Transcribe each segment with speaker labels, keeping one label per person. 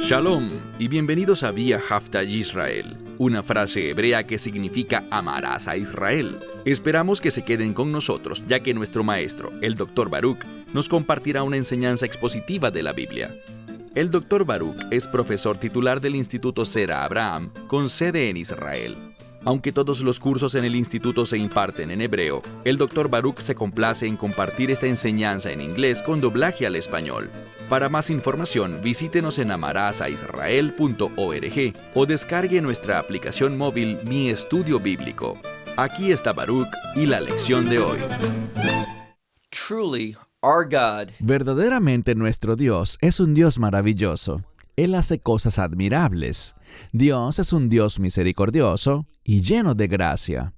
Speaker 1: Shalom y bienvenidos a Vía Hafta Yisrael, una frase hebrea que significa amarás a Israel. Esperamos que se queden con nosotros, ya que nuestro maestro, el Dr. Baruch, nos compartirá una enseñanza expositiva de la Biblia. El Dr. Baruch es profesor titular del Instituto Sera Abraham, con sede en Israel. Aunque todos los cursos en el instituto se imparten en hebreo, el Dr. Baruch se complace en compartir esta enseñanza en inglés con doblaje al español. Para más información, visítenos en amarasaisrael.org o descargue nuestra aplicación móvil Mi Estudio Bíblico. Aquí está Baruch y la lección de hoy.
Speaker 2: Truly, our God.
Speaker 3: Verdaderamente nuestro Dios es un Dios maravilloso. Él hace cosas admirables. Dios es un Dios misericordioso y lleno de gracia.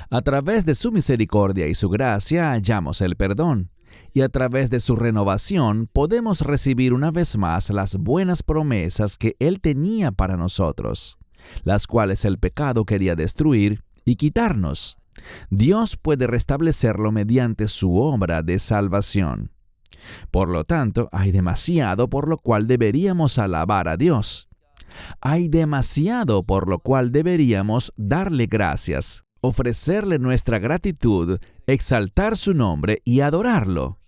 Speaker 3: A través de su misericordia y su gracia hallamos el perdón. Y a través de su renovación podemos recibir una vez más las buenas promesas que Él tenía para nosotros, las cuales el pecado quería destruir y quitarnos. Dios puede restablecerlo mediante su obra de salvación. Por lo tanto, hay demasiado por lo cual deberíamos alabar a Dios. Hay demasiado por lo cual deberíamos darle gracias, ofrecerle nuestra gratitud, exaltar su nombre y adorarlo,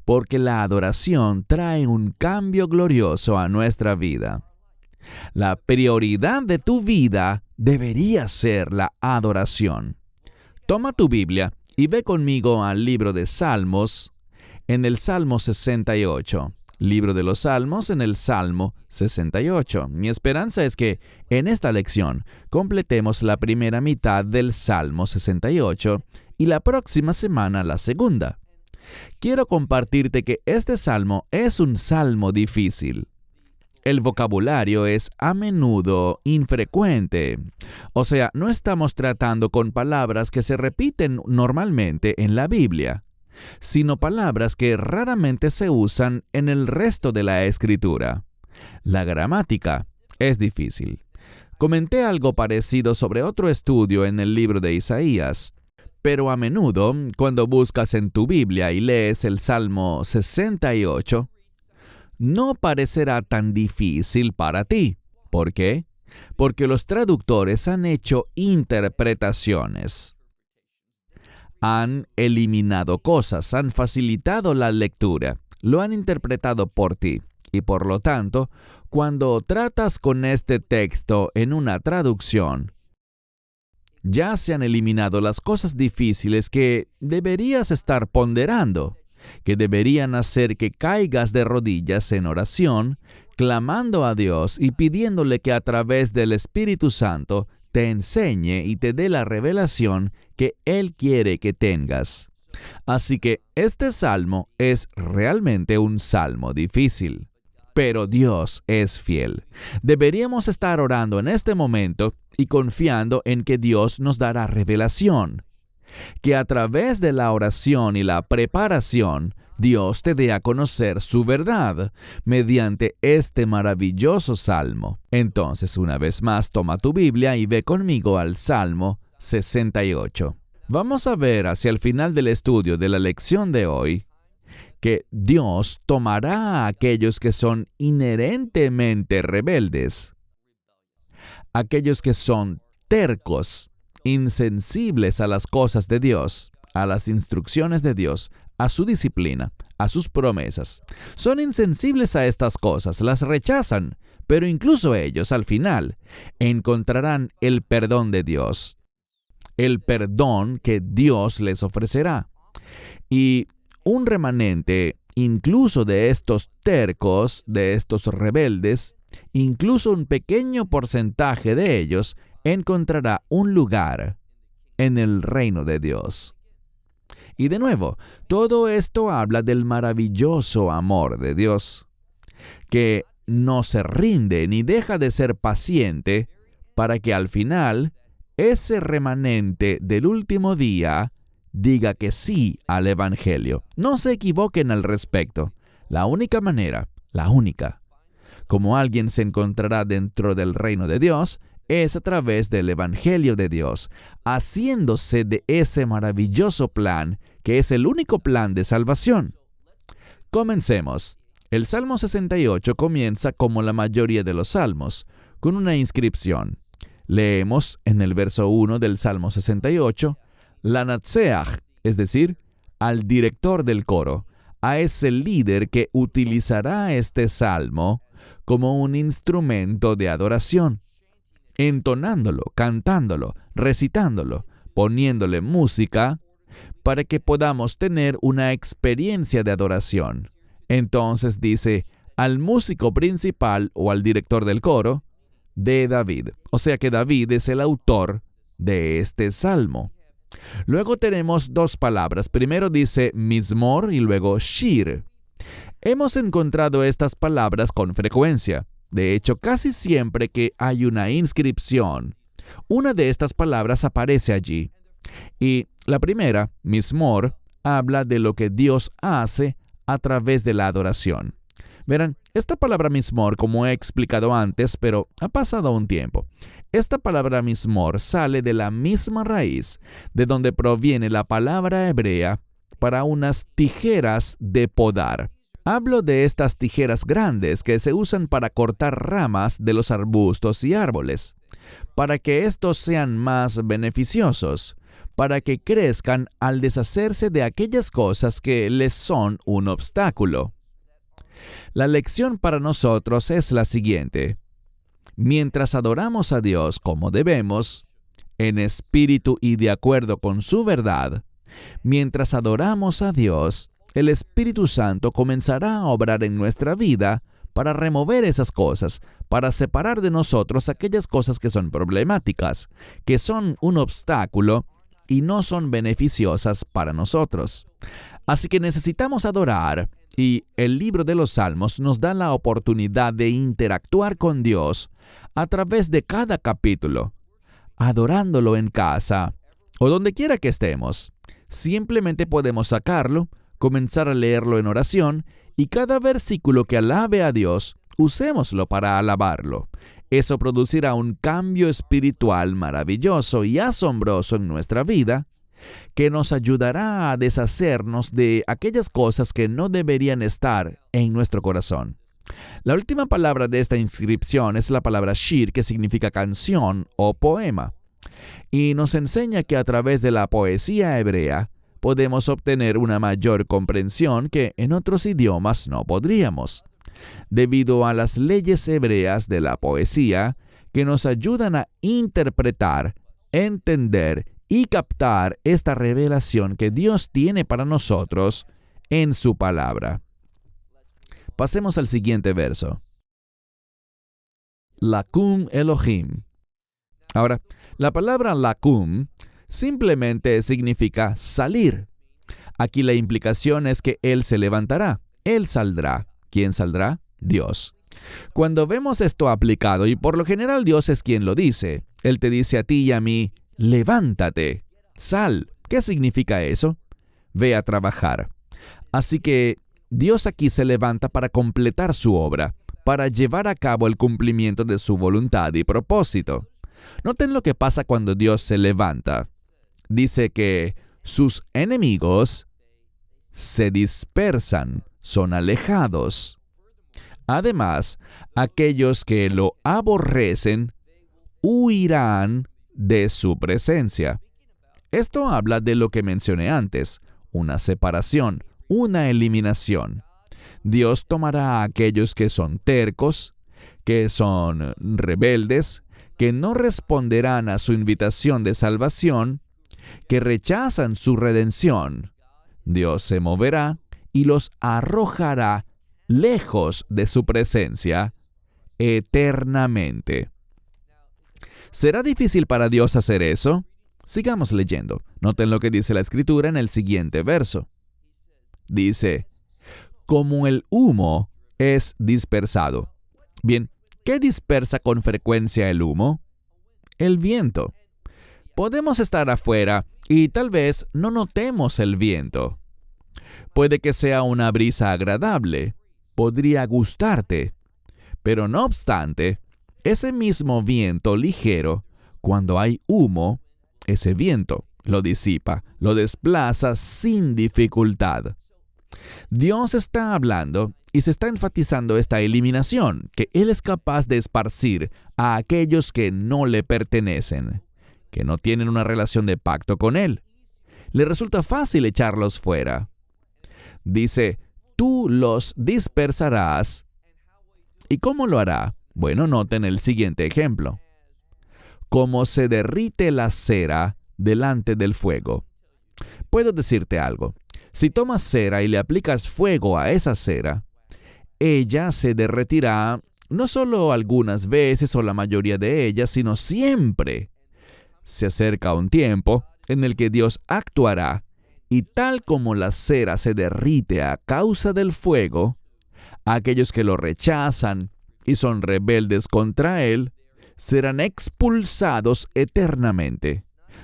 Speaker 3: porque la adoración trae un cambio glorioso a nuestra vida. La prioridad de tu vida debería ser la adoración. Toma tu Biblia y ve conmigo al libro de Salmos, en el Salmo 68. Libro de los Salmos en el Salmo 68. Mi esperanza es que en esta lección completemos la primera mitad del Salmo 68 y la próxima semana la segunda. Quiero compartirte que este salmo es un salmo difícil. El vocabulario es a menudo infrecuente. O sea, no estamos tratando con palabras que se repiten normalmente en la Biblia, sino palabras que raramente se usan en el resto de la Escritura. La gramática es difícil. Comenté algo parecido sobre otro estudio en el libro de Isaías, pero a menudo, cuando buscas en tu Biblia y lees el Salmo 68, no parecerá tan difícil para ti. ¿Por qué? Porque los traductores han hecho interpretaciones. Han eliminado cosas, han facilitado la lectura, lo han interpretado por ti. Y por lo tanto, cuando tratas con este texto en una traducción, ya se han eliminado las cosas difíciles que deberías estar ponderando, que deberían hacer que caigas de rodillas en oración, clamando a Dios y pidiéndole que a través del Espíritu Santo te enseñe y te dé la revelación que Él quiere que tengas. Así que este salmo es realmente un salmo difícil. Pero Dios es fiel. Deberíamos estar orando en este momento y confiando en que Dios nos dará revelación. Que a través de la oración y la preparación, Dios te dé a conocer su verdad mediante este maravilloso salmo. Entonces, una vez más, toma tu Biblia y ve conmigo al Salmo 68. Vamos a ver hacia el final del estudio de la lección de hoy que Dios tomará a aquellos que son inherentemente rebeldes, aquellos que son tercos, insensibles a las cosas de Dios, a las instrucciones de Dios, a su disciplina, a sus promesas. Son insensibles a estas cosas, las rechazan, pero incluso ellos, al final, encontrarán el perdón de Dios, el perdón que Dios les ofrecerá. Y un remanente, incluso de estos tercos, de estos rebeldes, incluso un pequeño porcentaje de ellos, encontrará un lugar en el reino de Dios. Y de nuevo, todo esto habla del maravilloso amor de Dios, que no se rinde ni deja de ser paciente para que al final ese remanente del último día diga que sí al Evangelio. No se equivoquen al respecto. La única manera, como alguien se encontrará dentro del reino de Dios, es a través del Evangelio de Dios, haciéndose de ese maravilloso plan que es el único plan de salvación. Comencemos. El Salmo 68 comienza como la mayoría de los salmos, con una inscripción. Leemos en el verso 1 del Salmo 68, Lanatseach, es decir, al director del coro, a ese líder que utilizará este salmo como un instrumento de adoración, entonándolo, cantándolo, recitándolo, poniéndole música, para que podamos tener una experiencia de adoración. Entonces dice, al músico principal o al director del coro, de David. O sea que David es el autor de este salmo. Luego tenemos dos palabras. Primero dice Mizmor y luego Shir. Hemos encontrado estas palabras con frecuencia. De hecho, casi siempre que hay una inscripción, una de estas palabras aparece allí. Y la primera, Mizmor, habla de lo que Dios hace a través de la adoración. Verán, esta palabra Mizmor, como he explicado antes, pero ha pasado un tiempo. Esta palabra Mizmor sale de la misma raíz de donde proviene la palabra hebrea para unas tijeras de podar. Hablo de estas tijeras grandes que se usan para cortar ramas de los arbustos y árboles, para que estos sean más beneficiosos, para que crezcan al deshacerse de aquellas cosas que les son un obstáculo. La lección para nosotros es la siguiente. Mientras adoramos a Dios como debemos, en espíritu y de acuerdo con su verdad, mientras adoramos a Dios, el Espíritu Santo comenzará a obrar en nuestra vida para remover esas cosas, para separar de nosotros aquellas cosas que son problemáticas, que son un obstáculo y no son beneficiosas para nosotros. Así que necesitamos adorar, y el libro de los Salmos nos da la oportunidad de interactuar con Dios a través de cada capítulo, adorándolo en casa o donde quiera que estemos. Simplemente podemos sacarlo, comenzar a leerlo en oración y cada versículo que alabe a Dios, usémoslo para alabarlo. Eso producirá un cambio espiritual maravilloso y asombroso en nuestra vida, que nos ayudará a deshacernos de aquellas cosas que no deberían estar en nuestro corazón. La última palabra de esta inscripción es la palabra shir, que significa canción o poema, y nos enseña que a través de la poesía hebrea podemos obtener una mayor comprensión que en otros idiomas no podríamos, debido a las leyes hebreas de la poesía que nos ayudan a interpretar, entender y captar esta revelación que Dios tiene para nosotros en su palabra. Pasemos al siguiente verso. Lakum Elohim. Ahora, la palabra lakum simplemente significa salir. Aquí la implicación es que Él se levantará, Él saldrá. ¿Quién saldrá? Dios. Cuando vemos esto aplicado, y por lo general Dios es quien lo dice, Él te dice a ti y a mí, levántate, sal. ¿Qué significa eso? Ve a trabajar. Así que Dios aquí se levanta para completar su obra, para llevar a cabo el cumplimiento de su voluntad y propósito. Noten lo que pasa cuando Dios se levanta. Dice que sus enemigos se dispersan, son alejados. Además, aquellos que lo aborrecen huirán de su presencia. Esto habla de lo que mencioné antes, una separación, una eliminación. Dios tomará a aquellos que son tercos, que son rebeldes, que no responderán a su invitación de salvación, que rechazan su redención. Dios se moverá y los arrojará lejos de su presencia eternamente. ¿Será difícil para Dios hacer eso? Sigamos leyendo. Noten lo que dice la Escritura en el siguiente verso. Dice, como el humo es dispersado. Bien, ¿qué dispersa con frecuencia el humo? El viento. Podemos estar afuera y tal vez no notemos el viento. Puede que sea una brisa agradable, podría gustarte, pero no obstante, ese mismo viento ligero, cuando hay humo, ese viento lo disipa, lo desplaza sin dificultad. Dios está hablando y se está enfatizando esta eliminación que Él es capaz de esparcir a aquellos que no le pertenecen, que no tienen una relación de pacto con Él. Le resulta fácil echarlos fuera. Dice, tú los dispersarás. ¿Y cómo lo hará? Bueno, noten el siguiente ejemplo. Como se derrite la cera delante del fuego. Puedo decirte algo. Si tomas cera y le aplicas fuego a esa cera, ella se derretirá no solo algunas veces o la mayoría de ellas, sino siempre. Se acerca un tiempo en el que Dios actuará y tal como la cera se derrite a causa del fuego, aquellos que lo rechazan y son rebeldes contra Él serán expulsados eternamente.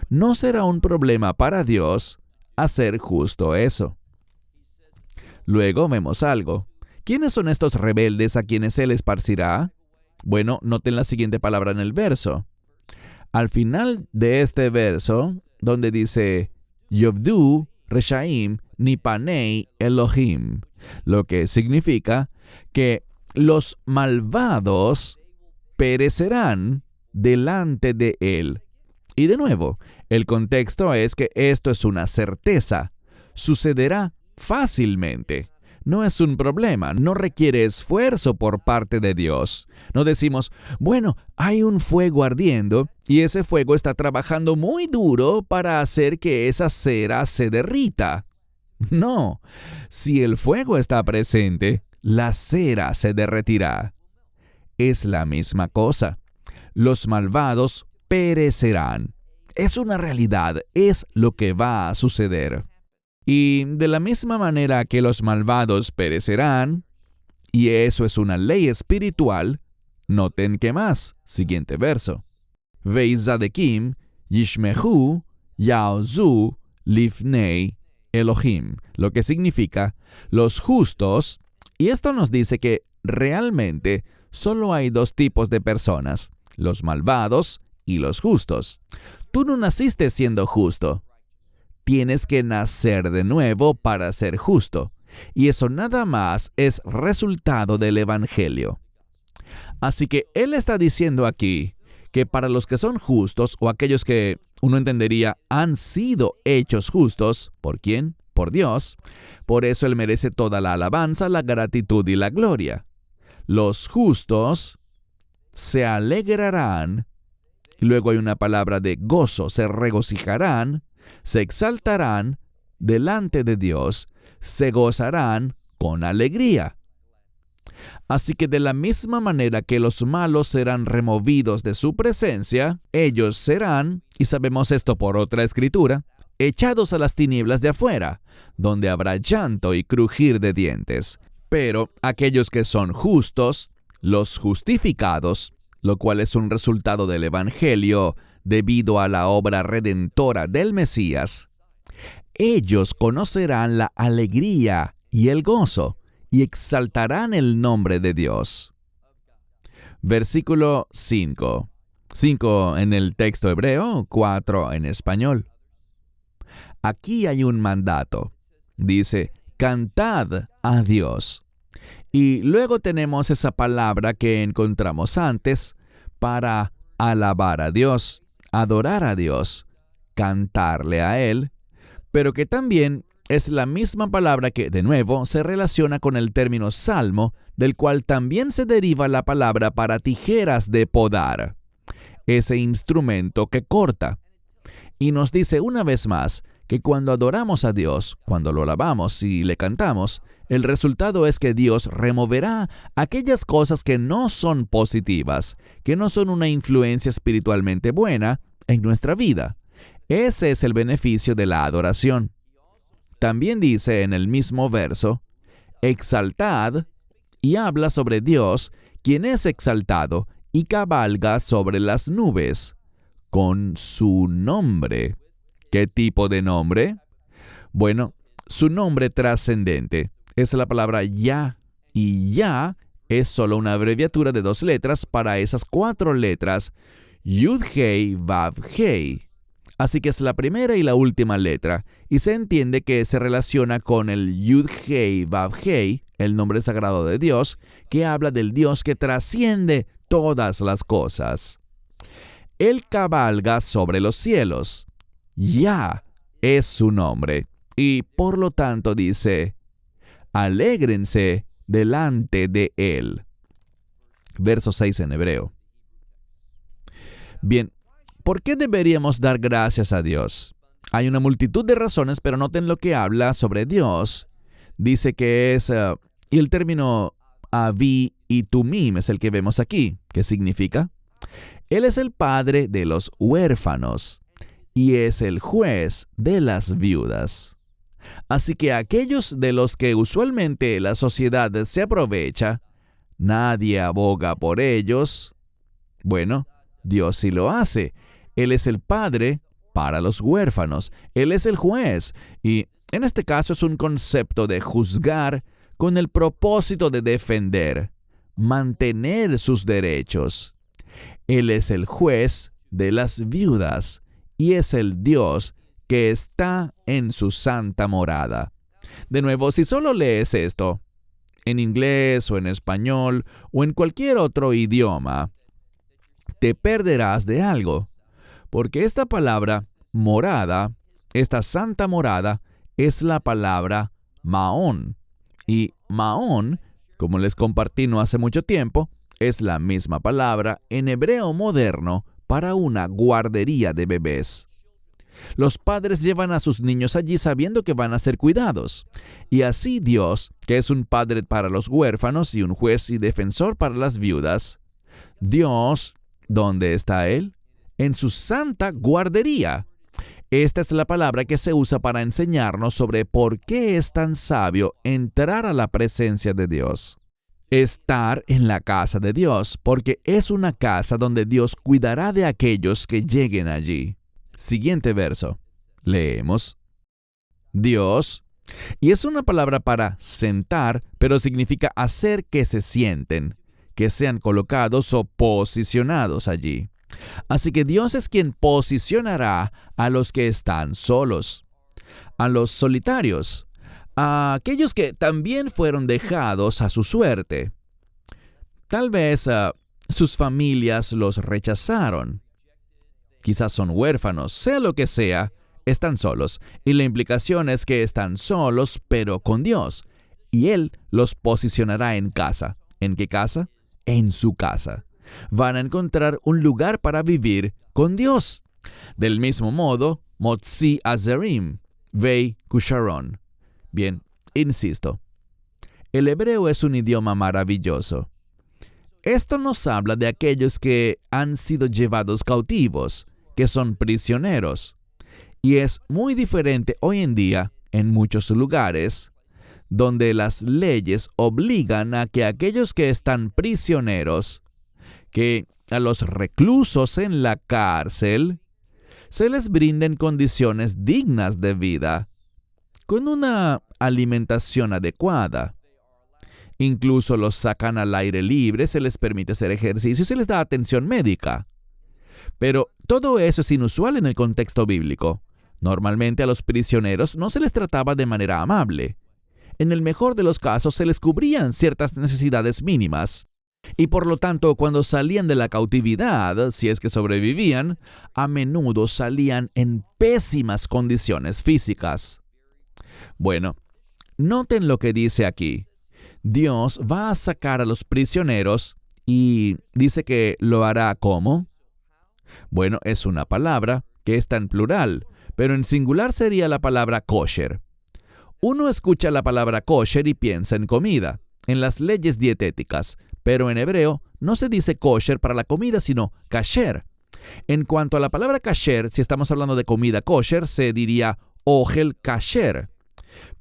Speaker 3: No será un problema para Dios hacer justo eso. Luego vemos algo. ¿Quiénes son estos rebeldes a quienes Él esparcirá? Bueno, noten la siguiente palabra en el verso. Al final de este verso, donde dice, Yovdu, Reshaim, Nipanei, Elohim, lo que significa que los malvados perecerán delante de Él. Y de nuevo, el contexto es que esto es una certeza. Sucederá fácilmente. No es un problema, no requiere esfuerzo por parte de Dios. No decimos, bueno, hay un fuego ardiendo y ese fuego está trabajando muy duro para hacer que esa cera se derrita. No, si el fuego está presente, la cera se derretirá. Es la misma cosa. Los malvados perecerán. Es una realidad, es lo que va a suceder. Y de la misma manera que los malvados perecerán, y eso es una ley espiritual, noten qué más. Siguiente verso. Veizadekim, Yishmehu, Yaozu, Lifnei, Elohim, lo que significa los justos, y esto nos dice que realmente solo hay dos tipos de personas, los malvados y los justos. Tú no naciste siendo justo. Tienes que nacer de nuevo para ser justo, y eso nada más es resultado del Evangelio. Así que Él está diciendo aquí que para los que son justos, o aquellos que uno entendería han sido hechos justos, ¿por quién? Por Dios. Por eso Él merece toda la alabanza, la gratitud y la gloria. Los justos se alegrarán, y luego hay una palabra de gozo, se regocijarán, se exaltarán delante de Dios, se gozarán con alegría. Así que de la misma manera que los malos serán removidos de su presencia, ellos serán, y sabemos esto por otra escritura, echados a las tinieblas de afuera, donde habrá llanto y crujir de dientes. Pero aquellos que son justos, los justificados, lo cual es un resultado del Evangelio debido a la obra redentora del Mesías, ellos conocerán la alegría y el gozo y exaltarán el nombre de Dios. Versículo 5. 5 en el texto hebreo, 4 en español. Aquí hay un mandato. Dice, cantad a Dios. Y luego tenemos esa palabra que encontramos antes para alabar a Dios, adorar a Dios, cantarle a Él, pero que también es la misma palabra que, de nuevo, se relaciona con el término salmo, del cual también se deriva la palabra para tijeras de podar, ese instrumento que corta. Y nos dice una vez más que cuando adoramos a Dios, cuando lo alabamos y le cantamos, el resultado es que Dios removerá aquellas cosas que no son positivas, que no son una influencia espiritualmente buena en nuestra vida. Ese es el beneficio de la adoración. También dice en el mismo verso, exaltad, y habla sobre Dios, quien es exaltado y cabalga sobre las nubes, con su nombre. ¿Qué tipo de nombre? Bueno, su nombre trascendente es la palabra Yah, y Yah es solo una abreviatura de 2 letras para esas 4 letras, Yud-Hei, Vav-Hei. Así que es la primera y la última letra, y se entiende que se relaciona con el Yud-Hei Vav-Hei, el nombre sagrado de Dios, que habla del Dios que trasciende todas las cosas. Él cabalga sobre los cielos. Yah es su nombre, y por lo tanto dice, alégrense delante de él. Verso 6 en hebreo. Bien, ¿por qué deberíamos dar gracias a Dios? Hay una multitud de razones, pero noten lo que habla sobre Dios. Dice que es, y el término Avi y Tumim es el que vemos aquí. ¿Qué significa? Él es el padre de los huérfanos y es el juez de las viudas. Así que aquellos de los que usualmente la sociedad se aprovecha, nadie aboga por ellos. Bueno, Dios sí lo hace. Él es el padre para los huérfanos. Él es el juez. Y en este caso es un concepto de juzgar con el propósito de defender, mantener sus derechos. Él es el juez de las viudas y es el Dios que está en su santa morada. De nuevo, si solo lees esto, en inglés o en español o en cualquier otro idioma, te perderás de algo, porque esta palabra morada, esta santa morada, es la palabra Maón. Y Maón, como les compartí no hace mucho tiempo, es la misma palabra en hebreo moderno para una guardería de bebés. Los padres llevan a sus niños allí sabiendo que van a ser cuidados. Y así Dios, que es un padre para los huérfanos y un juez y defensor para las viudas, Dios, ¿dónde está Él? En su santa guardería. Esta es la palabra que se usa para enseñarnos sobre por qué es tan sabio entrar a la presencia de Dios. Estar en la casa de Dios, porque es una casa donde Dios cuidará de aquellos que lleguen allí. Siguiente verso. Leemos. Dios, y es una palabra para sentar, pero significa hacer que se sienten, que sean colocados o posicionados allí. Así que Dios es quien posicionará a los que están solos, a los solitarios, a aquellos que también fueron dejados a su suerte. Tal vez sus familias los rechazaron. Quizás son huérfanos, sea lo que sea, están solos. Y la implicación es que están solos, pero con Dios. Y Él los posicionará en casa. ¿En qué casa? En su casa. Van a encontrar un lugar para vivir con Dios. Del mismo modo, Motzi Azerim, Vei Kusharon. Bien, insisto, el hebreo es un idioma maravilloso. Esto nos habla de aquellos que han sido llevados cautivos, que son prisioneros. Y es muy diferente hoy en día en muchos lugares, donde las leyes obligan a que aquellos que están prisioneros, que a los reclusos en la cárcel, se les brinden condiciones dignas de vida, con una alimentación adecuada. Incluso los sacan al aire libre, se les permite hacer ejercicio y se les da atención médica. Pero todo eso es inusual en el contexto bíblico. Normalmente a los prisioneros no se les trataba de manera amable. En el mejor de los casos se les cubrían ciertas necesidades mínimas. Y por lo tanto, cuando salían de la cautividad, si es que sobrevivían, a menudo salían en pésimas condiciones físicas. Bueno, noten lo que dice aquí. Dios va a sacar a los prisioneros y dice que lo hará ¿cómo? Bueno, es una palabra que está en plural, pero en singular sería la palabra kosher. Uno escucha la palabra kosher y piensa en comida, en las leyes dietéticas, pero en hebreo no se dice kosher para la comida, sino kasher. En cuanto a la palabra kasher, si estamos hablando de comida kosher, se diría ohel kasher.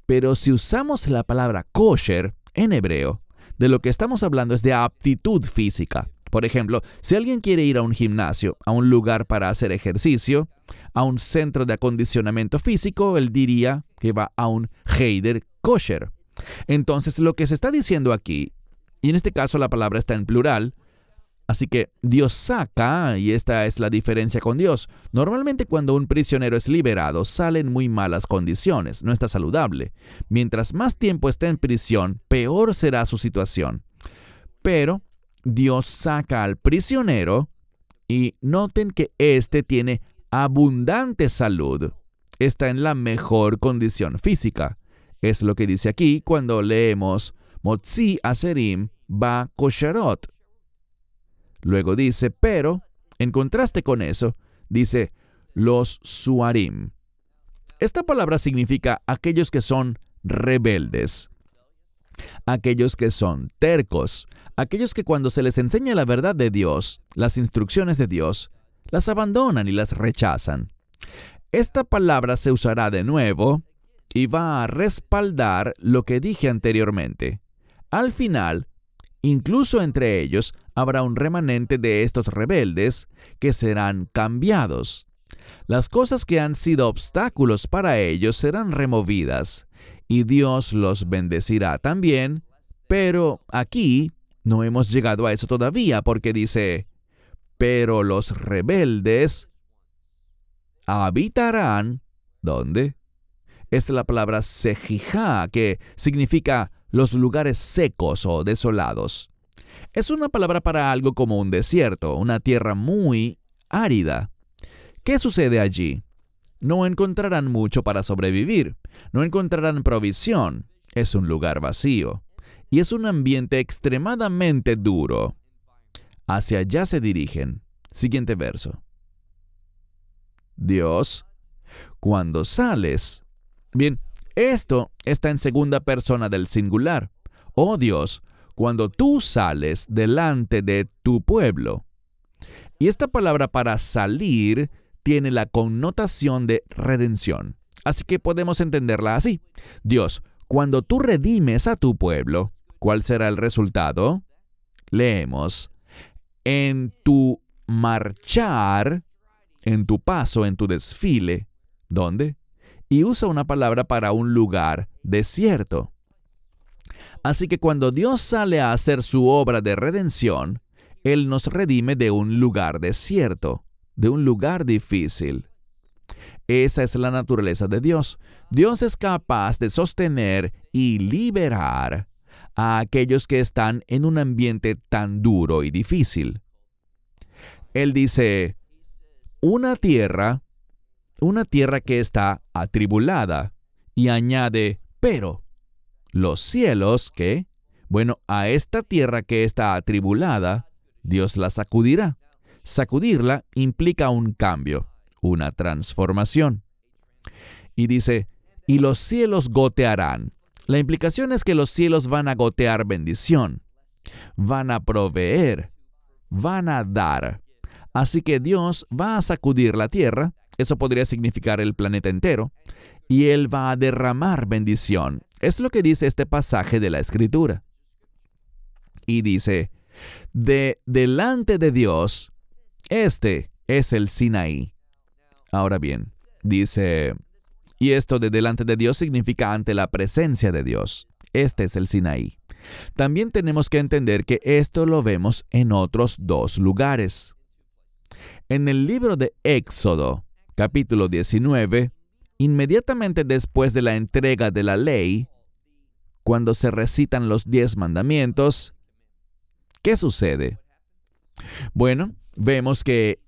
Speaker 3: Pero si usamos la palabra kosher en hebreo, de lo que estamos hablando es de aptitud física. Por ejemplo, si alguien quiere ir a un gimnasio, a un lugar para hacer ejercicio, a un centro de acondicionamiento físico, él diría que va a un heider kosher. Entonces, lo que se está diciendo aquí, y en este caso la palabra está en plural, Así que Dios saca, y esta es la diferencia con Dios. Normalmente cuando un prisionero es liberado, sale en muy malas condiciones, no está saludable. Mientras más tiempo esté en prisión, peor será su situación. Pero Dios saca al prisionero y noten que éste tiene abundante salud. Está en la mejor condición física. Es lo que dice aquí cuando leemos Motzi Aserim Ba Kosharot. Luego dice, pero, en contraste con eso, dice los Suarim. Esta palabra significa aquellos que son rebeldes, aquellos que son tercos, aquellos que cuando se les enseña la verdad de Dios, las instrucciones de Dios, las abandonan y las rechazan. Esta palabra se usará de nuevo y va a respaldar lo que dije anteriormente. Al final, incluso entre ellos, habrá un remanente de estos rebeldes que serán cambiados. Las cosas que han sido obstáculos para ellos serán removidas, y Dios los bendecirá también, pero aquí no hemos llegado a eso todavía, porque dice, pero los rebeldes habitarán, ¿dónde? Es la palabra sejijá, que significa los lugares secos o desolados. Es una palabra para algo como un desierto, una tierra muy árida. ¿Qué sucede allí? No encontrarán mucho para sobrevivir, no encontrarán provisión. Es un lugar vacío y es un ambiente extremadamente duro. Hacia allá se dirigen. Siguiente verso. Dios, cuando sales. Bien, esto está en segunda persona del singular. Oh Dios, cuando tú sales delante de tu pueblo. Y esta palabra para salir tiene la connotación de redención. Así que podemos entenderla así. Dios, cuando tú redimes a tu pueblo, ¿cuál será el resultado? Leemos, en tu marchar, en tu paso, en tu desfile. ¿Dónde? Y usa una palabra para un lugar desierto. Así que cuando Dios sale a hacer su obra de redención, Él nos redime de un lugar desierto, de un lugar difícil. Esa es la naturaleza de Dios. Dios es capaz de sostener y liberar a aquellos que están en un ambiente tan duro y difícil. Él dice, una tierra que está atribulada, y añade, pero los cielos, ¿qué? Bueno, a esta tierra que está atribulada, Dios la sacudirá. Sacudirla implica un cambio, una transformación. Y dice, y los cielos gotearán. La implicación es que los cielos van a gotear bendición, van a proveer, van a dar. Así que Dios va a sacudir la tierra, eso podría significar el planeta entero, y Él va a derramar bendición. Es lo que dice este pasaje de la Escritura. Y dice, delante de Dios, este es el Sinaí. Ahora bien, dice, y esto de delante de Dios significa ante la presencia de Dios. Este es el Sinaí. También tenemos que entender que esto lo vemos en otros dos lugares. En el libro de Éxodo, capítulo 19, inmediatamente después de la entrega de la ley, cuando se recitan los 10 mandamientos, ¿qué sucede? Bueno, vemos que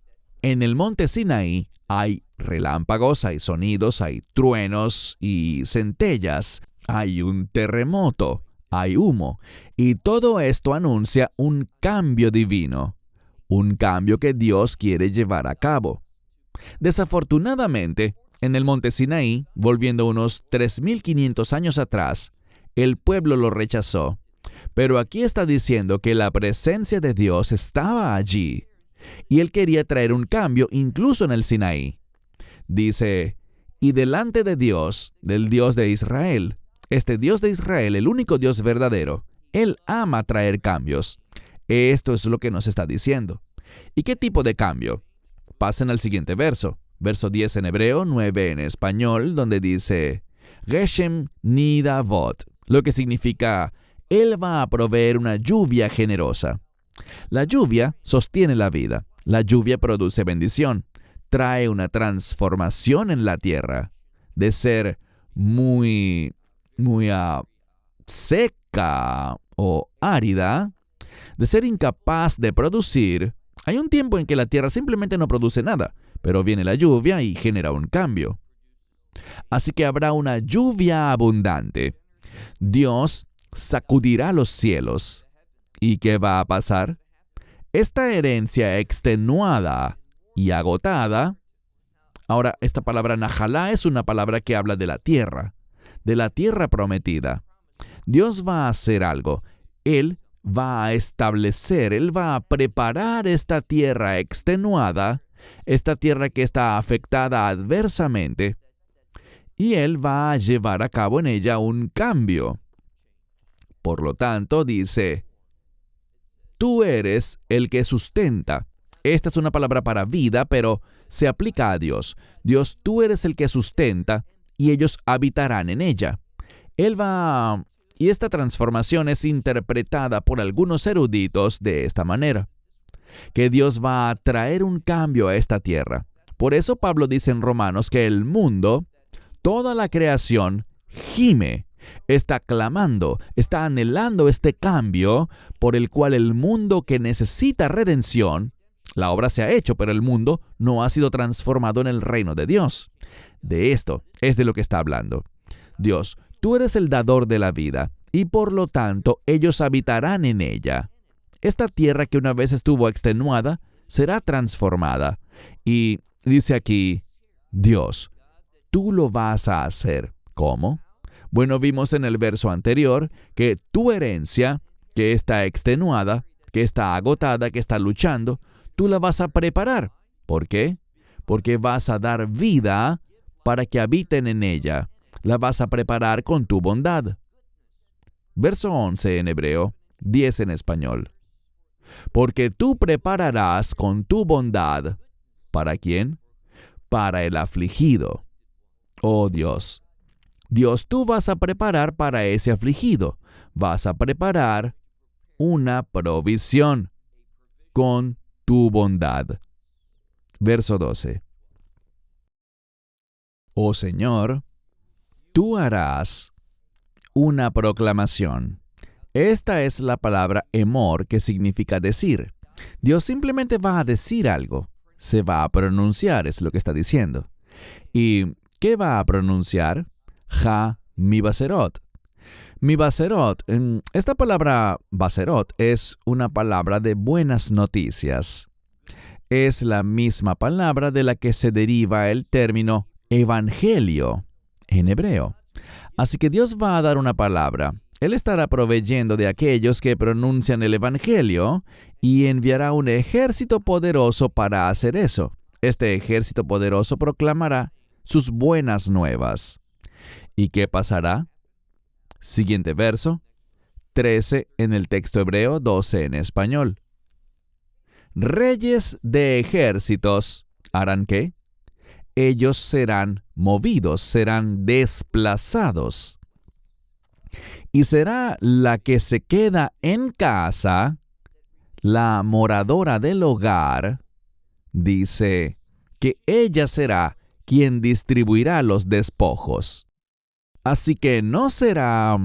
Speaker 3: en el monte Sinaí hay relámpagos, hay sonidos, hay truenos y centellas, hay un terremoto, hay humo, y todo esto anuncia un cambio divino, un cambio que Dios quiere llevar a cabo. Desafortunadamente, en el monte Sinaí, volviendo unos 3.500 años atrás, el pueblo lo rechazó. Pero aquí está diciendo que la presencia de Dios estaba allí, y Él quería traer un cambio incluso en el Sinaí. Dice, y delante de Dios, del Dios de Israel, este Dios de Israel, el único Dios verdadero, Él ama traer cambios. Esto es lo que nos está diciendo. ¿Y qué tipo de cambio? Pasen al siguiente verso. Verso 10 en hebreo, 9 en español, donde dice, Geshem Nidavot, lo que significa, Él va a proveer una lluvia generosa. La lluvia sostiene la vida. La lluvia produce bendición. Trae una transformación en la tierra. De ser muy seca o árida, de ser incapaz de producir, hay un tiempo en que la tierra simplemente no produce nada, pero viene la lluvia y genera un cambio. Así que habrá una lluvia abundante. Dios sacudirá los cielos. ¿Y qué va a pasar? Esta herencia extenuada y agotada. Ahora, esta palabra najalá es una palabra que habla de la tierra prometida. Dios va a hacer algo. Él va a establecer, Él va a preparar esta tierra extenuada, esta tierra que está afectada adversamente, y Él va a llevar a cabo en ella un cambio. Por lo tanto, dice, tú eres el que sustenta. Esta es una palabra para vida, pero se aplica a Dios. Dios, tú eres el que sustenta, y ellos habitarán en ella. Y esta transformación es interpretada por algunos eruditos de esta manera, que Dios va a traer un cambio a esta tierra. Por eso Pablo dice en Romanos que el mundo, toda la creación, gime, está clamando, está anhelando este cambio por el cual el mundo que necesita redención, la obra se ha hecho, pero el mundo no ha sido transformado en el reino de Dios. De esto es de lo que está hablando. Dios, tú eres el dador de la vida, y por lo tanto ellos habitarán en ella. Esta tierra que una vez estuvo extenuada será transformada. Y dice aquí, Dios, tú lo vas a hacer. ¿Cómo? Bueno, vimos en el verso anterior que tu herencia, que está extenuada, que está agotada, que está luchando, tú la vas a preparar. ¿Por qué? Porque vas a dar vida para que habiten en ella. La vas a preparar con tu bondad. Verso 11 en hebreo, 10 en español. Porque tú prepararás con tu bondad. ¿Para quién? Para el afligido. Oh Dios. Dios, tú vas a preparar para ese afligido. Vas a preparar una provisión con tu bondad. Verso 12. Oh Señor, tú harás una proclamación. Esta es la palabra emor, que significa decir. Dios simplemente va a decir algo. Se va a pronunciar, es lo que está diciendo. ¿Y qué va a pronunciar? Mi baserot. Mi baserot. Esta palabra baserot es una palabra de buenas noticias. Es la misma palabra de la que se deriva el término evangelio en hebreo. Así que Dios va a dar una palabra. Él estará proveyendo de aquellos que pronuncian el evangelio y enviará un ejército poderoso para hacer eso. Este ejército poderoso proclamará sus buenas nuevas. ¿Y qué pasará? Siguiente verso, 13 en el texto hebreo, 12 en español. Reyes de ejércitos, ¿harán qué? Ellos serán movidos, serán desplazados. Y será la que se queda en casa, la moradora del hogar, dice que ella será quien distribuirá los despojos. Así que no será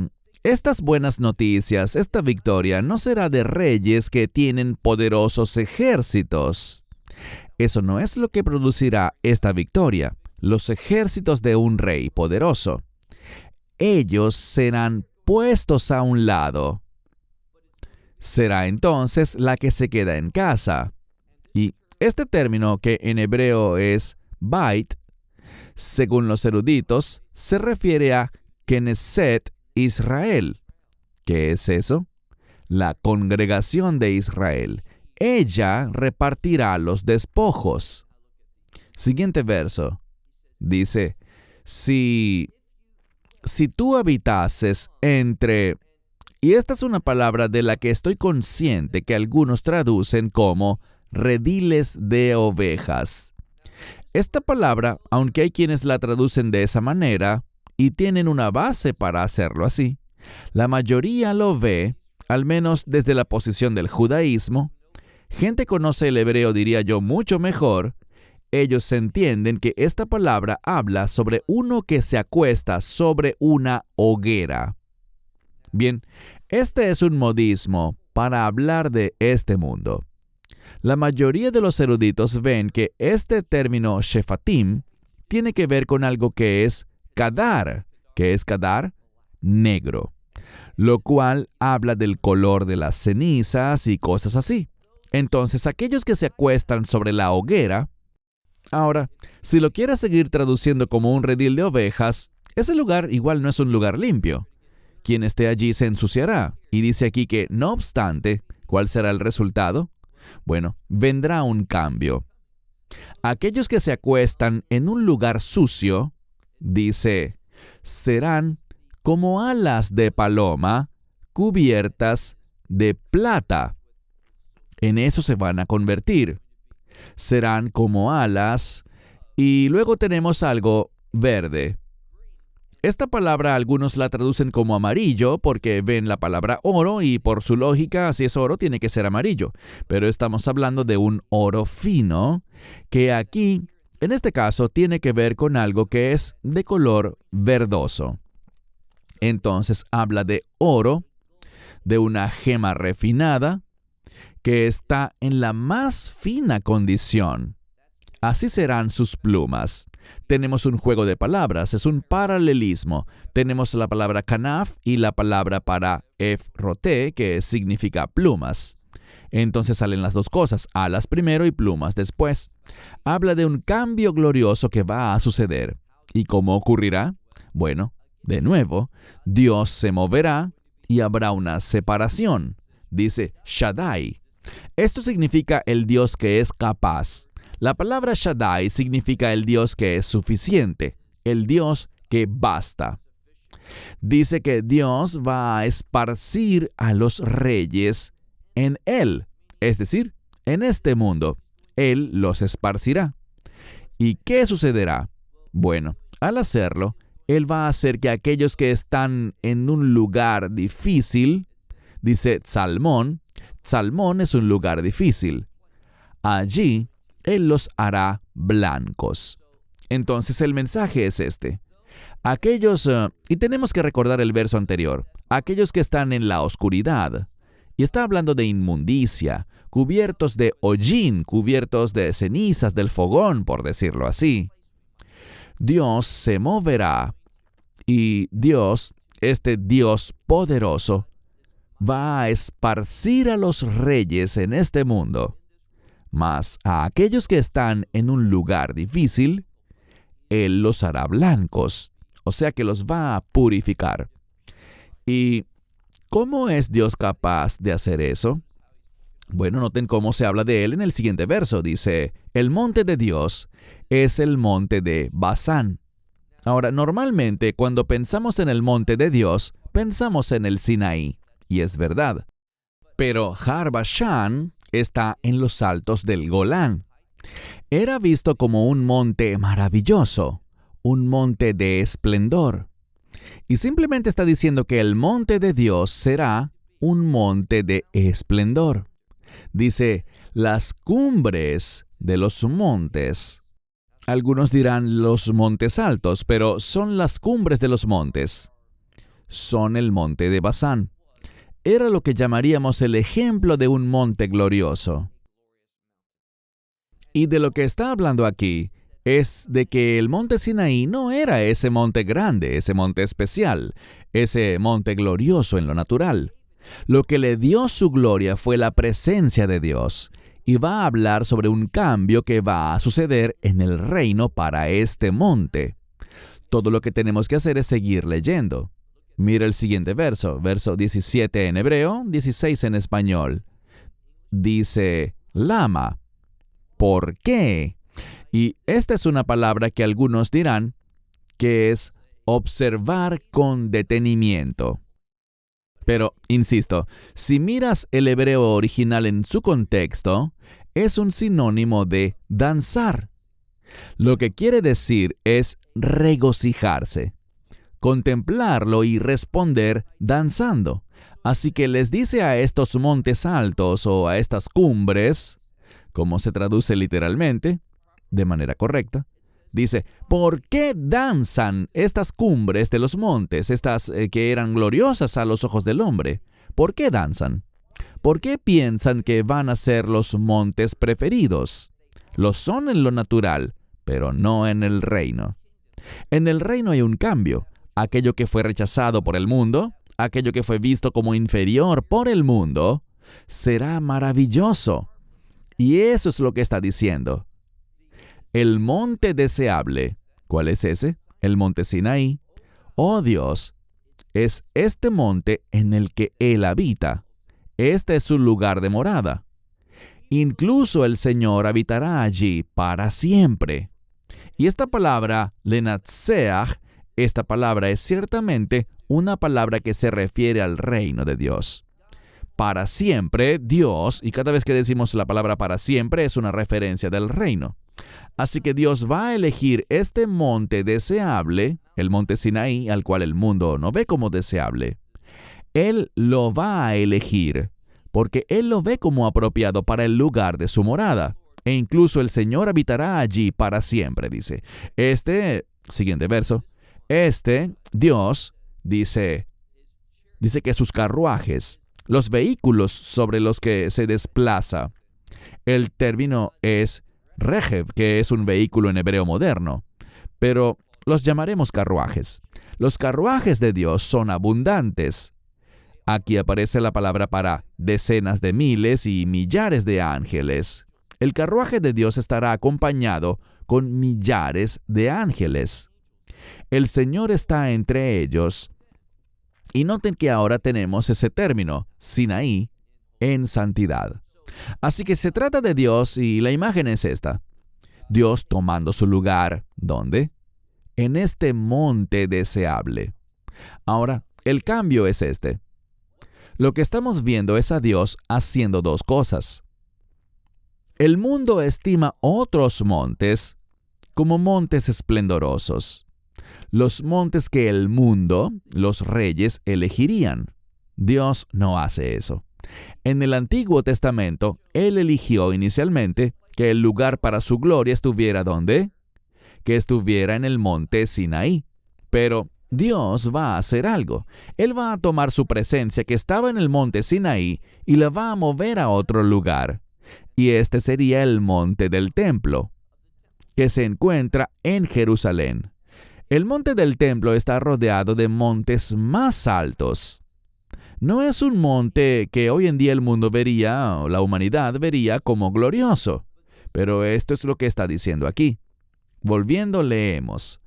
Speaker 3: estas buenas noticias, esta victoria, no será de reyes que tienen poderosos ejércitos. Eso no es lo que producirá esta victoria, los ejércitos de un rey poderoso. Ellos serán puestos a un lado. Será entonces la que se queda en casa. Y este término, que en hebreo es bait, según los eruditos, se refiere a Knesset Israel. ¿Qué es eso? La congregación de Israel. Ella repartirá los despojos. Siguiente verso. Dice, si tú habitases entre... Y esta es una palabra de la que estoy consciente que algunos traducen como rediles de ovejas. Esta palabra, aunque hay quienes la traducen de esa manera y tienen una base para hacerlo así, la mayoría lo ve, al menos desde la posición del judaísmo, gente conoce el hebreo, diría yo, mucho mejor, ellos entienden que esta palabra habla sobre uno que se acuesta sobre una hoguera. Bien, este es un modismo para hablar de este mundo. La mayoría de los eruditos ven que este término shefatim tiene que ver con algo que es kadar. ¿Qué es kadar? Negro. Lo cual habla del color de las cenizas y cosas así. Entonces, aquellos que se acuestan sobre la hoguera. Ahora, si lo quieres seguir traduciendo como un redil de ovejas, ese lugar igual no es un lugar limpio. Quien esté allí se ensuciará. Y dice aquí que, no obstante, ¿cuál será el resultado? Bueno, vendrá un cambio. Aquellos que se acuestan en un lugar sucio, dice, serán como alas de paloma cubiertas de plata. En eso se van a convertir. Serán como alas. Y luego tenemos algo verde. Esta palabra algunos la traducen como amarillo porque ven la palabra oro y por su lógica, si es oro, tiene que ser amarillo. Pero estamos hablando de un oro fino que aquí, en este caso, tiene que ver con algo que es de color verdoso. Entonces habla de oro, de una gema refinada, que está en la más fina condición. Así serán sus plumas. Tenemos un juego de palabras, es un paralelismo. Tenemos la palabra kanaf y la palabra para efrote, que significa plumas. Entonces salen las dos cosas, alas primero y plumas después. Habla de un cambio glorioso que va a suceder. ¿Y cómo ocurrirá? Bueno, de nuevo, Dios se moverá y habrá una separación. Dice Shaddai. Esto significa el Dios que es capaz. La palabra Shaddai significa el Dios que es suficiente, el Dios que basta. Dice que Dios va a esparcir a los reyes en Él, es decir, en este mundo. Él los esparcirá. ¿Y qué sucederá? Bueno, al hacerlo, Él va a hacer que aquellos que están en un lugar difícil, dice Salmón es un lugar difícil. Allí, Él los hará blancos. Entonces el mensaje es este. Aquellos, y tenemos que recordar el verso anterior, aquellos que están en la oscuridad, y está hablando de inmundicia, cubiertos de hollín, cubiertos de cenizas del fogón, por decirlo así. Dios se moverá y Dios, este Dios poderoso, va a esparcir a los reyes en este mundo. Mas a aquellos que están en un lugar difícil, Él los hará blancos, o sea que los va a purificar. ¿Y cómo es Dios capaz de hacer eso? Bueno, noten cómo se habla de Él en el siguiente verso. Dice, el monte de Dios es el monte de Basán. Ahora, normalmente cuando pensamos en el monte de Dios, pensamos en el Sinaí, y es verdad. Pero Har Bashan está en los altos del Golán. Era visto como un monte maravilloso, un monte de esplendor. Y simplemente está diciendo que el monte de Dios será un monte de esplendor. Dice, las cumbres de los montes. Algunos dirán los montes altos, pero son las cumbres de los montes. Son el monte de Basán. Era lo que llamaríamos el ejemplo de un monte glorioso. Y de lo que está hablando aquí es de que el monte Sinaí no era ese monte grande, ese monte especial, ese monte glorioso en lo natural. Lo que le dio su gloria fue la presencia de Dios, y va a hablar sobre un cambio que va a suceder en el reino para este monte. Todo lo que tenemos que hacer es seguir leyendo. Mira el siguiente verso, verso 17 en hebreo, 16 en español. Dice, lama. ¿Por qué? Y esta es una palabra que algunos dirán que es observar con detenimiento. Pero, insisto, si miras el hebreo original en su contexto, es un sinónimo de danzar. Lo que quiere decir es regocijarse, contemplarlo y responder danzando. Así que les dice a estos montes altos o a estas cumbres, como se traduce literalmente, de manera correcta, dice, ¿por qué danzan estas cumbres de los montes, estas que eran gloriosas a los ojos del hombre? ¿Por qué danzan? ¿Por qué piensan que van a ser los montes preferidos? Lo son en lo natural, pero no en el reino. En el reino hay un cambio. Aquello que fue rechazado por el mundo, aquello que fue visto como inferior por el mundo, será maravilloso. Y eso es lo que está diciendo. El monte deseable, ¿cuál es ese? El monte Sinaí. Oh Dios, es este monte en el que Él habita. Este es su lugar de morada. Incluso el Señor habitará allí para siempre. Y esta palabra, lenatseach, esta palabra es ciertamente una palabra que se refiere al reino de Dios. Para siempre, Dios, y cada vez que decimos la palabra para siempre, es una referencia del reino. Así que Dios va a elegir este monte deseable, el monte Sinaí, al cual el mundo no ve como deseable. Él lo va a elegir, porque Él lo ve como apropiado para el lugar de su morada. E incluso el Señor habitará allí para siempre, dice. Siguiente verso, Dios, dice que sus carruajes, los vehículos sobre los que se desplaza, el término es rejev, que es un vehículo en hebreo moderno, pero los llamaremos carruajes. Los carruajes de Dios son abundantes. Aquí aparece la palabra para decenas de miles y millares de ángeles. El carruaje de Dios estará acompañado con millares de ángeles. El Señor está entre ellos. Y noten que ahora tenemos ese término, Sinaí, en santidad. Así que se trata de Dios y la imagen es esta. Dios tomando su lugar, ¿dónde? En este monte deseable. Ahora, el cambio es este. Lo que estamos viendo es a Dios haciendo dos cosas. El mundo estima otros montes como montes esplendorosos. Los montes que el mundo, los reyes, elegirían. Dios no hace eso. En el Antiguo Testamento, Él eligió inicialmente que el lugar para su gloria estuviera ¿dónde? Que estuviera en el monte Sinaí. Pero Dios va a hacer algo. Él va a tomar su presencia que estaba en el monte Sinaí y la va a mover a otro lugar. Y este sería el monte del templo, que se encuentra en Jerusalén. El monte del templo está rodeado de montes más altos. No es un monte que hoy en día el mundo vería, o la humanidad vería como glorioso. Pero esto es lo que está diciendo aquí. Volviendo, leemos.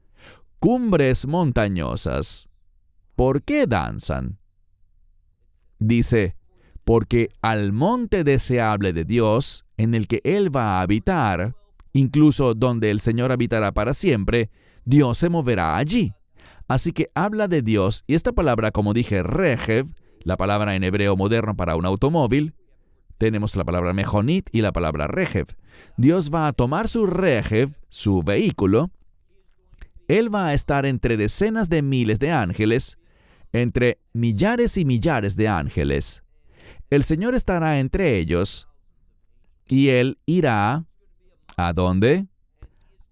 Speaker 3: Cumbres montañosas, ¿por qué danzan? Dice, porque al monte deseable de Dios, en el que Él va a habitar, incluso donde el Señor habitará para siempre, Dios se moverá allí. Así que habla de Dios, y esta palabra, como dije, rejev, la palabra en hebreo moderno para un automóvil, tenemos la palabra mejonit y la palabra rejev. Dios va a tomar su rejev, su vehículo. Él va a estar entre decenas de miles de ángeles, entre millares y millares de ángeles. El Señor estará entre ellos, y Él irá, ¿a dónde?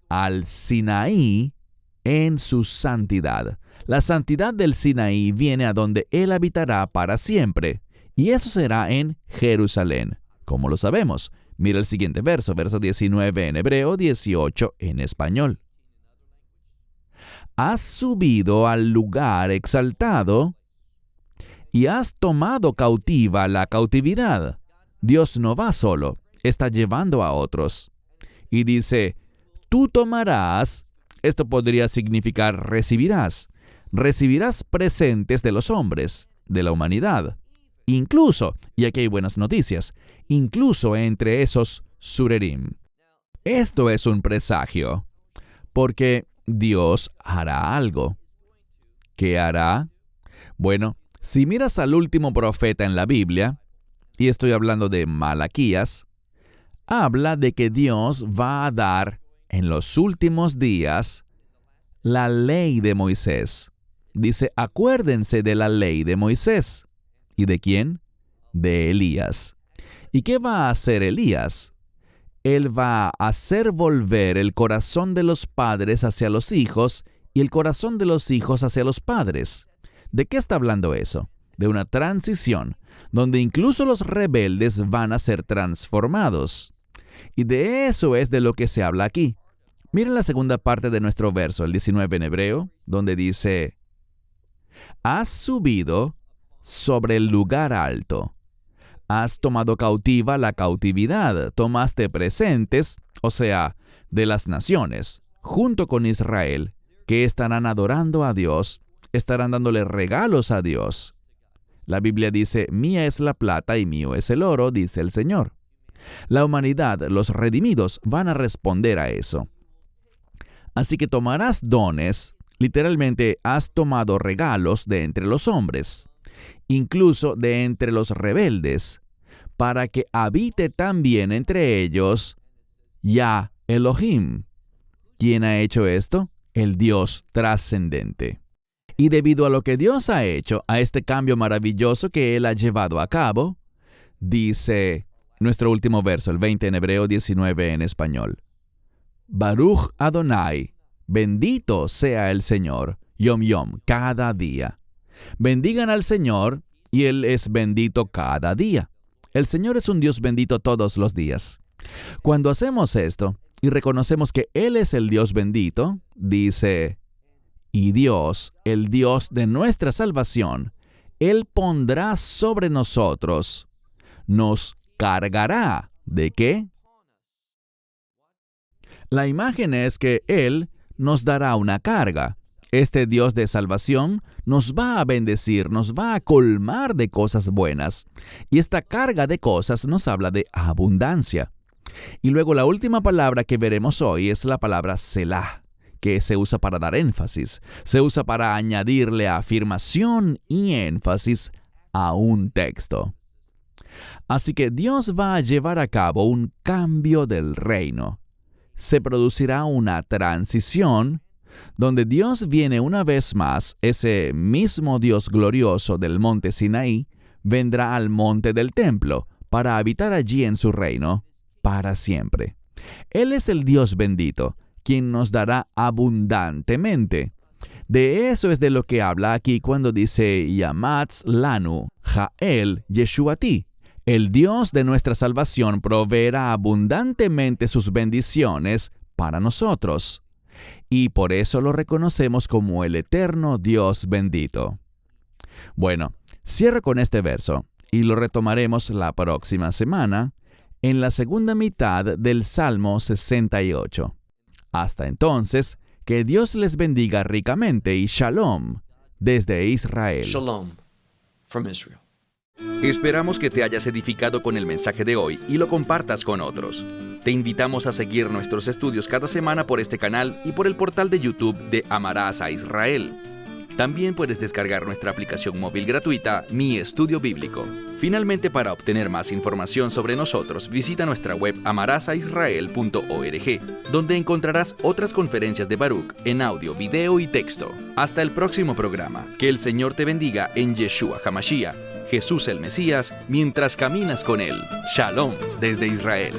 Speaker 3: Al Sinaí en su santidad. La santidad del Sinaí viene a donde Él habitará para siempre, y eso será en Jerusalén. ¿Cómo lo sabemos? Mira el siguiente verso 19 en hebreo, 18 en español. Has subido al lugar exaltado y has tomado cautiva la cautividad. Dios no va solo, está llevando a otros. Y dice, tú tomarás, esto podría significar recibirás presentes de los hombres, de la humanidad. Incluso, y aquí hay buenas noticias, incluso entre esos surerim. Esto es un presagio, porque Dios hará algo. ¿Qué hará? Bueno, si miras al último profeta en la Biblia, y estoy hablando de Malaquías, habla de que Dios va a dar en los últimos días la ley de Moisés. Dice, acuérdense de la ley de Moisés. ¿Y de quién? De Elías. ¿Y qué va a hacer Elías? Él va a hacer volver el corazón de los padres hacia los hijos y el corazón de los hijos hacia los padres. ¿De qué está hablando eso? De una transición, donde incluso los rebeldes van a ser transformados. Y de eso es de lo que se habla aquí. Miren la segunda parte de nuestro verso, el 19 en hebreo, donde dice: has subido sobre el lugar alto. Has tomado cautiva la cautividad, tomaste presentes, o sea, de las naciones, junto con Israel, que estarán adorando a Dios, estarán dándole regalos a Dios. La Biblia dice: mía es la plata y mío es el oro, dice el Señor. La humanidad, los redimidos, van a responder a eso. Así que tomarás dones, literalmente has tomado regalos de entre los hombres, incluso de entre los rebeldes, para que habite también entre ellos Yah Elohim. ¿Quién ha hecho esto? El Dios trascendente. Y debido a lo que Dios ha hecho, a este cambio maravilloso que Él ha llevado a cabo, dice nuestro último verso, el 20 en hebreo, 19 en español: Baruch Adonai, bendito sea el Señor, Yom Yom, cada día. Bendigan al Señor, y Él es bendito cada día. El Señor es un Dios bendito todos los días. Cuando hacemos esto, y reconocemos que Él es el Dios bendito, dice: y Dios, el Dios de nuestra salvación, Él pondrá sobre nosotros, nos cargará. ¿De qué? La imagen es que Él nos dará una carga. Este Dios de salvación nos va a bendecir, nos va a colmar de cosas buenas. Y esta carga de cosas nos habla de abundancia. Y luego la última palabra que veremos hoy es la palabra Selah, que se usa para dar énfasis, se usa para añadirle afirmación y énfasis a un texto. Así que Dios va a llevar a cabo un cambio del reino. Se producirá una transición donde Dios viene una vez más, ese mismo Dios glorioso del monte Sinaí, vendrá al monte del templo para habitar allí en su reino para siempre. Él es el Dios bendito, quien nos dará abundantemente. De eso es de lo que habla aquí cuando dice Yamatz Lanu, Jael Yeshuati. El Dios de nuestra salvación proveerá abundantemente sus bendiciones para nosotros. Y por eso lo reconocemos como el eterno Dios bendito. Bueno, cierro con este verso y lo retomaremos la próxima semana en la segunda mitad del Salmo 68. Hasta entonces, que Dios les bendiga ricamente y Shalom desde Israel.
Speaker 2: Shalom from Israel.
Speaker 1: Esperamos que te hayas edificado con el mensaje de hoy y lo compartas con otros. Te invitamos a seguir nuestros estudios cada semana por este canal y por el portal de YouTube de Amarás a Israel. También puedes descargar nuestra aplicación móvil gratuita, Mi Estudio Bíblico. Finalmente, para obtener más información sobre nosotros, visita nuestra web amarasaisrael.org, donde encontrarás otras conferencias de Baruch en audio, video y texto. Hasta el próximo programa. Que el Señor te bendiga en Yeshua HaMashiach, Jesús el Mesías, mientras caminas con Él. Shalom desde Israel.